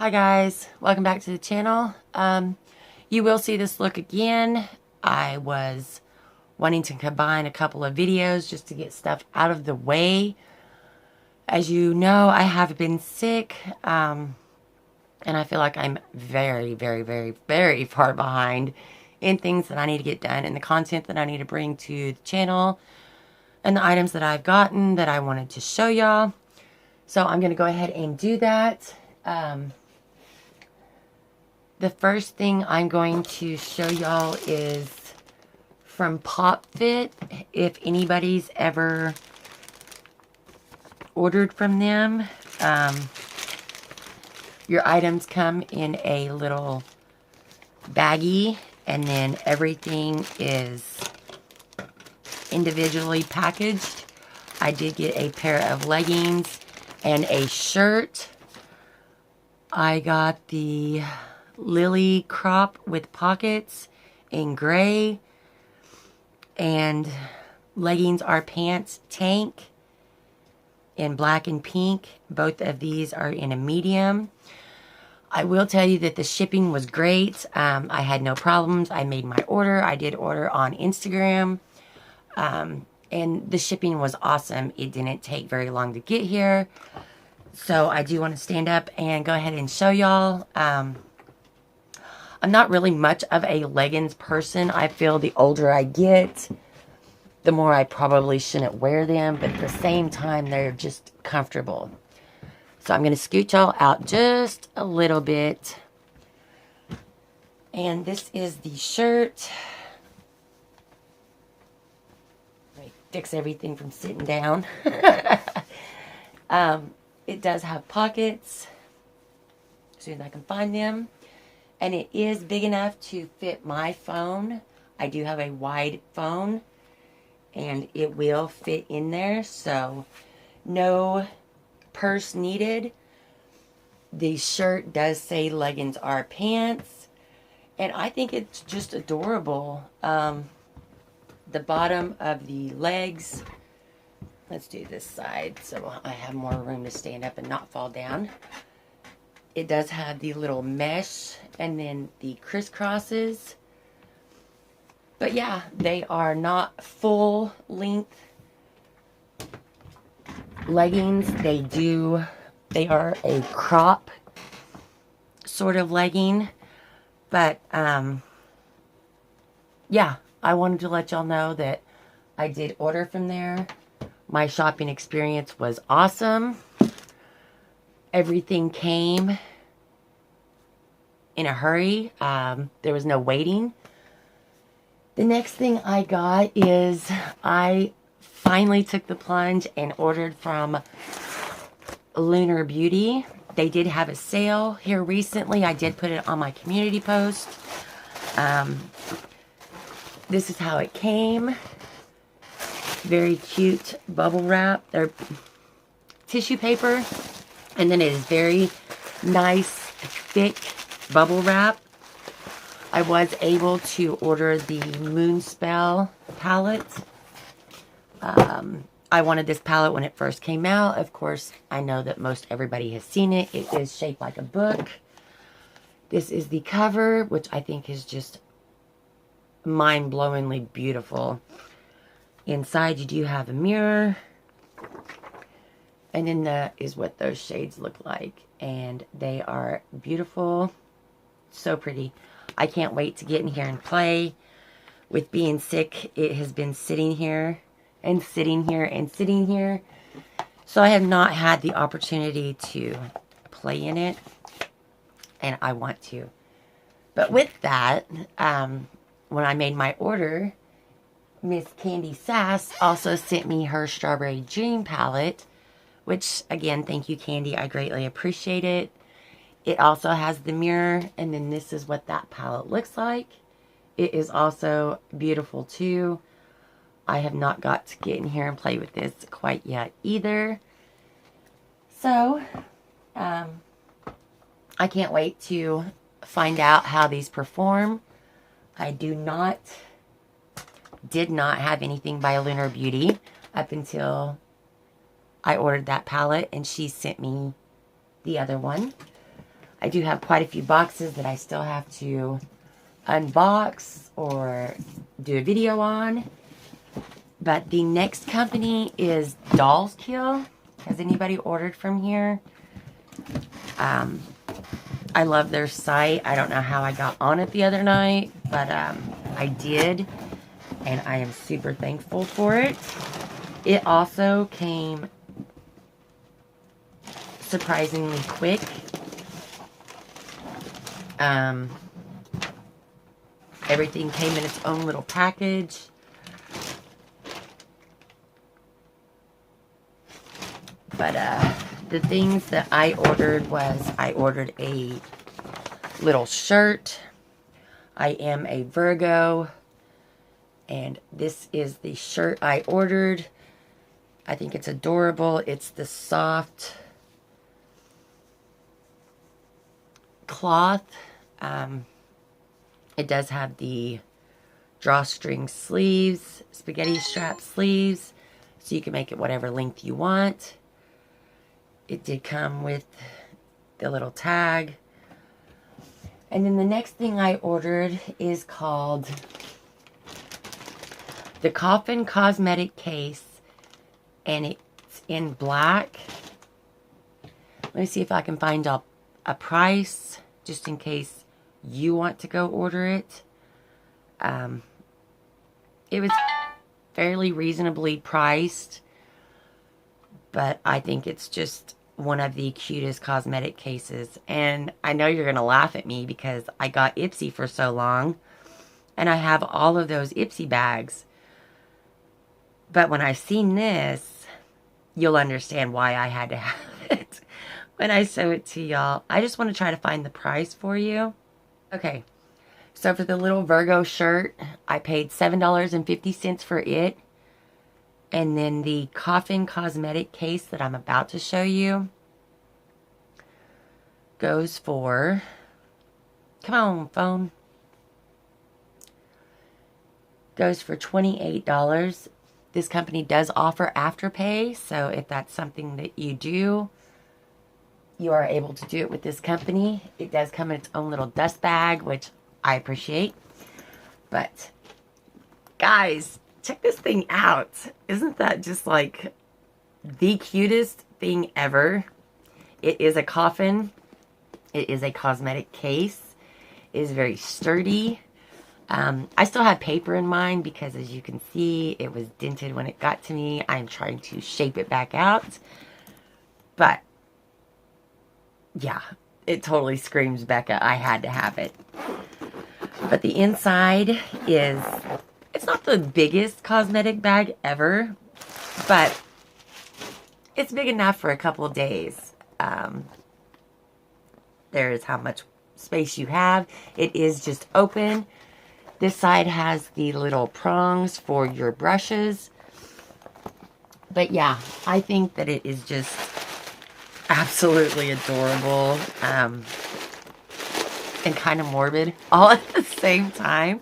Hi guys, welcome back to the channel. You will see this look again. I was wanting to combine a couple of videos just to get stuff out of the way. As you know, I have been sick, and I feel like I'm very far behind in things that I need to get done and the content that I need to bring to the channel and the items that I've gotten that I wanted to show y'all. So I'm going to go ahead and do that. The first thing I'm going to show y'all is from PopFit. If anybody's ever ordered from them, your items come in a little baggie, and then everything is individually packaged. I did get a pair of leggings and a shirt. I got the Lily crop with pockets in gray, and leggings are pants tank in black and pink. Both of these are in a medium. I will tell you that the shipping was great. I had no problems. I made my order. I did order on Instagram, and the shipping was awesome. It didn't take very long to get here. So I do want to stand up and go ahead and show y'all. I'm not really much of a leggings person. I feel the older I get, the more I probably shouldn't wear them. But at the same time, they're just comfortable. So I'm going to scoot y'all out just a little bit. And this is the shirt. Let me fix everything from sitting down. It does have pockets, as soon as I can find them. And it is big enough to fit my phone. I do have a wide phone, and it will fit in there. So no purse needed. The shirt does say leggings are pants, and I think it's just adorable. The bottom of the legs, let's do this side so I have more room to stand up and not fall down. It does have the little mesh and then the crisscrosses. But yeah, they are not full length leggings. They are a crop sort of legging. But yeah, I wanted to let y'all know that I did order from there. My shopping experience was awesome. Everything came in a hurry. There was no waiting. The next thing I got is I finally took the plunge and ordered from Lunar Beauty. They did have a sale here recently. I did put it on my community post. This is how it came. Very cute bubble wrap. They're tissue paper. And then it is very nice, thick bubble wrap. I was able to order the Moonspell palette. I wanted this palette when it first came out. Of course, I know that most everybody has seen it. It is shaped like a book. This is the cover, which I think is just mind-blowingly beautiful. Inside, you do have a mirror. And then that is what those shades look like. And they are beautiful. So pretty. I can't wait to get in here and play. With being sick, it has been sitting here and sitting here and sitting here. So I have not had the opportunity to play in it. And I want to. But with that, when I made my order, Miss Candy Sass also sent me her Strawberry Dream palette. Which, again, thank you, Candy. I greatly appreciate it. It also has the mirror, and then this is what that palette looks like. It is also beautiful, too. I have not got to get in here and play with this quite yet, either. So, I can't wait to find out how these perform. I did not have anything by Lunar Beauty up until I ordered that palette, and she sent me the other one. I do have quite a few boxes that I still have to unbox or do a video on. But the next company is Dolls Kill. Has anybody ordered from here? I love their site. I don't know how I got on it the other night, but I did, and I am super thankful for it. It also came surprisingly quick. Everything came in its own little package. But the things that I ordered was, I ordered a little shirt. I am a Virgo, and this is the shirt I ordered. I think it's adorable. It's the soft cloth. It does have the drawstring sleeves, spaghetti strap sleeves, so you can make it whatever length you want. It did come with the little tag. And then the next thing I ordered is called the Coffin Cosmetic Case, and it's in black. Let me see if I can find a price, just in case you want to go order it. It was fairly reasonably priced, but I think it's just one of the cutest cosmetic cases. And I know you're going to laugh at me because I got Ipsy for so long, and I have all of those Ipsy bags. But when I've seen this, you'll understand why I had to have it when I show it to y'all. I just want to try to find the price for you. Okay, so for the little Virgo shirt, I paid $7.50 for it. And then the Coffin Cosmetic Case that I'm about to show you goes for, come on, phone, goes for $28. This company does offer Afterpay, so if that's something that you do, you are able to do it with this company. It does come in its own little dust bag, which I appreciate. But, guys, check this thing out. Isn't that just like the cutest thing ever? It is a coffin. It is a cosmetic case. It is very sturdy. I still have paper in mine because, as you can see, it was dented when it got to me. I'm trying to shape it back out. But, yeah, it totally screams Becca. I had to have it. But the inside is, it's not the biggest cosmetic bag ever, but it's big enough for a couple of days. There's how much space you have. It is just open. This side has the little prongs for your brushes. But yeah, I think that it is just absolutely adorable, and kind of morbid all at the same time.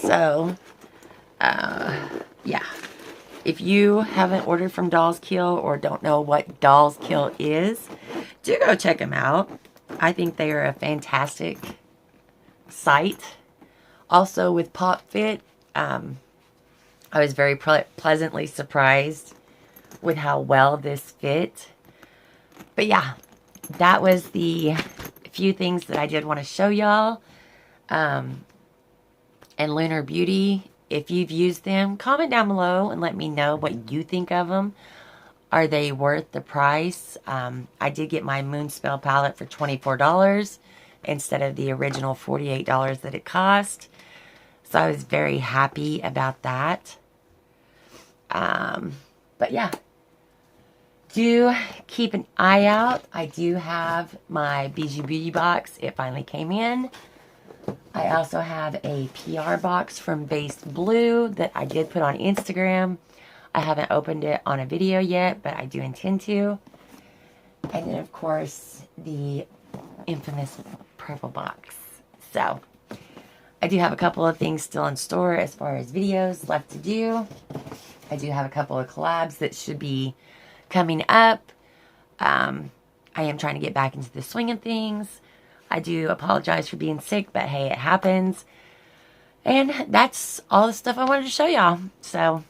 So, yeah. If you haven't ordered from Dolls Kill or don't know what Dolls Kill is, do go check them out. I think they are a fantastic site. Also with Pop Fit, I was very pleasantly surprised with how well this fit. But yeah, that was the few things that I did want to show y'all. And Lunar Beauty, if you've used them, comment down below and let me know what you think of them. Are they worth the price? I did get my Moonspell palette for $24 instead of the original $48 that it cost. So I was very happy about that. But yeah, do keep an eye out. I do have my Bijou Beauty box. It finally came in. I also have a PR box from Based Blue that I did put on Instagram. I haven't opened it on a video yet, but I do intend to. And then, of course, the infamous purple box. So, I do have a couple of things still in store as far as videos left to do. I do have a couple of collabs that should be coming up. I am trying to get back into the swing of things. I do apologize for being sick, but hey, it happens. And that's all the stuff I wanted to show y'all. So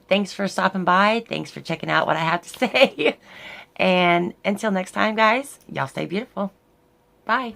thanks for stopping by. Thanks for checking out what I have to say. And until next time, guys, y'all stay beautiful. Bye.